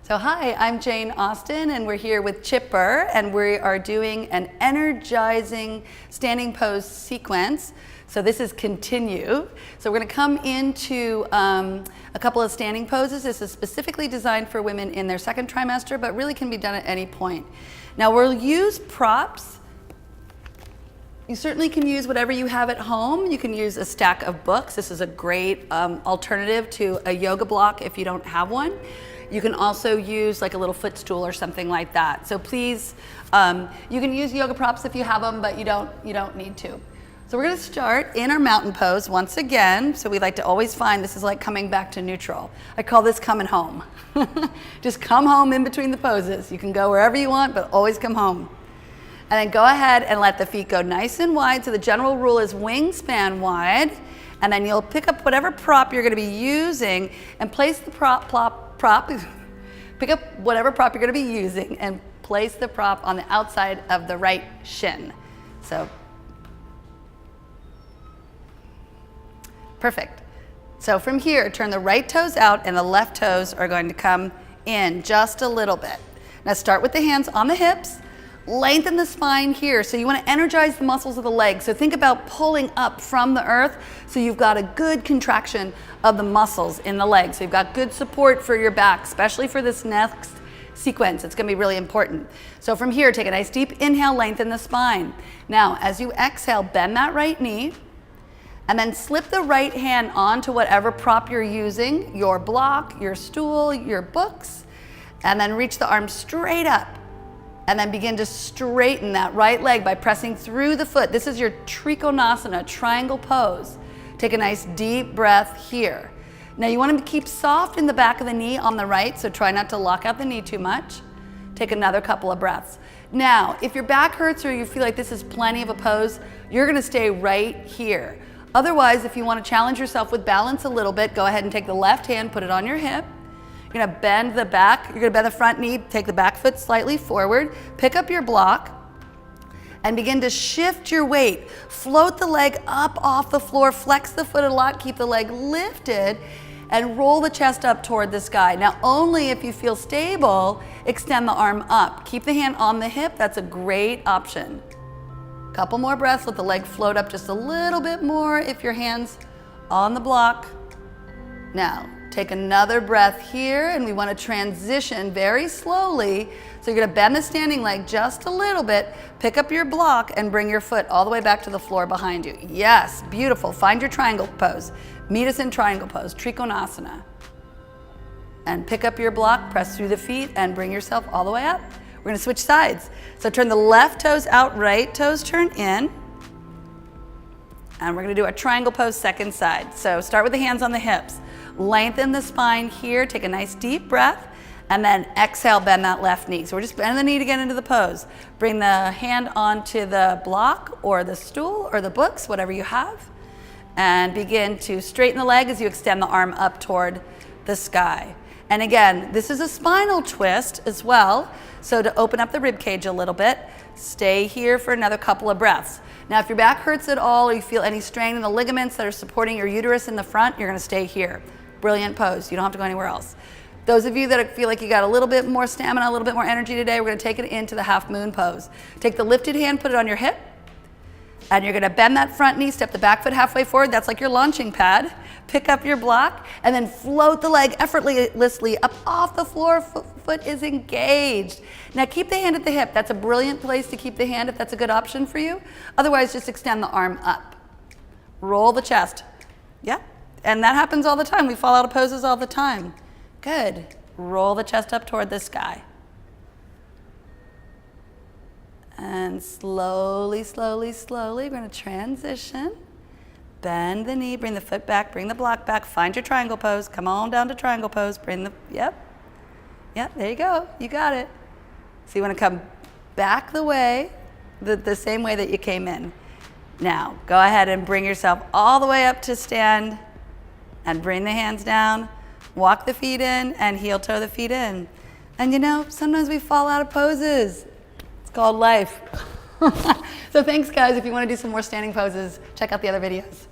So hi, I'm Jane Austen and we're here with Chipper and we are doing an energizing standing pose sequence. So this is continue. So we're going to come into a couple of standing poses. This is specifically designed for women in their second trimester, but really can be done at any point. Now we'll use props. You certainly can use whatever you have at home. You can use a stack of books. This is a great alternative to a yoga block if you don't have one. You can also use like a little footstool or something like that. So please, you can use yoga props if you have them, but you don't need to. So we're gonna start in our mountain pose once again. So we like to always find this is like coming back to neutral. I call this coming home. Just come home in between the poses. You can go wherever you want, but always come home. And then go ahead and let the feet go nice and wide. So the general rule is wingspan wide. And then you'll pick up whatever prop you're gonna be using and place the pick up whatever prop you're gonna be using and place the prop on the outside of the right shin. So, perfect. So from here, turn the right toes out and the left toes are going to come in just a little bit. Now start with the hands on the hips. Lengthen the spine here. So you want to energize the muscles of the legs. So think about pulling up from the earth so you've got a good contraction of the muscles in the legs. So you've got good support for your back, especially for this next sequence. It's going to be really important. So from here, take a nice deep inhale, lengthen the spine. Now, as you exhale, bend that right knee and then slip the right hand onto whatever prop you're using, your block, your stool, your books, and then reach the arm straight up. And then begin to straighten that right leg by pressing through the foot. This is your Trikonasana, triangle pose. Take a nice deep breath here. Now you want to keep soft in the back of the knee on the right, so try not to lock out the knee too much. Take another couple of breaths. Now, if your back hurts or you feel like this is plenty of a pose, you're going to stay right here. Otherwise, if you want to challenge yourself with balance a little bit, go ahead and take the left hand, put it on your hip. You're gonna bend the back, you're gonna bend the front knee, take the back foot slightly forward, pick up your block, and begin to shift your weight. Float the leg up off the floor, flex the foot a lot, keep the leg lifted, and roll the chest up toward the sky. Now, only if you feel stable, extend the arm up. Keep the hand on the hip, that's a great option. Couple more breaths, let the leg float up just a little bit more if your hand's on the block. Now, take another breath here, and we want to transition very slowly. So you're going to bend the standing leg just a little bit, pick up your block, and bring your foot all the way back to the floor behind you. Yes, beautiful. Find your triangle pose. Meet us in triangle pose, Trikonasana. And pick up your block, press through the feet, and bring yourself all the way up. We're going to switch sides. So turn the left toes out, right toes turn in. And we're going to do a triangle pose second side. So start with the hands on the hips. Lengthen the spine here, take a nice deep breath, and then exhale, bend that left knee. So we're just bending the knee to get into the pose. Bring the hand onto the block or the stool or the books, whatever you have, and begin to straighten the leg as you extend the arm up toward the sky. And again, this is a spinal twist as well, so to open up the rib cage a little bit, stay here for another couple of breaths. Now, if your back hurts at all or you feel any strain in the ligaments that are supporting your uterus in the front, you're going to stay here. Brilliant pose. You don't have to go anywhere else. Those of you that feel like you got a little bit more stamina, a little bit more energy today, we're going to take it into the half moon pose. Take the lifted hand, put it on your hip, and you're going to bend that front knee, step the back foot halfway forward. That's like your launching pad. Pick up your block, and then float the leg effortlessly up off the floor. Foot is engaged. Now keep the hand at the hip. That's a brilliant place to keep the hand if that's a good option for you. Otherwise, just extend the arm up. Roll the chest. Yeah. And that happens all the time. We fall out of poses all the time. Good. Roll the chest up toward the sky. And slowly, slowly, slowly, we're going to transition. Bend the knee, bring the foot back, bring the block back, find your triangle pose. Come on down to triangle pose. Bring the, yep, there you go. You got it. So you want to come back the way, the same way that you came in. Now, go ahead and bring yourself all the way up to stand. And bring the hands down, walk the feet in, and heel toe the feet in. And you know, sometimes we fall out of poses. It's called life. So thanks guys. If you want to do some more standing poses, check out the other videos.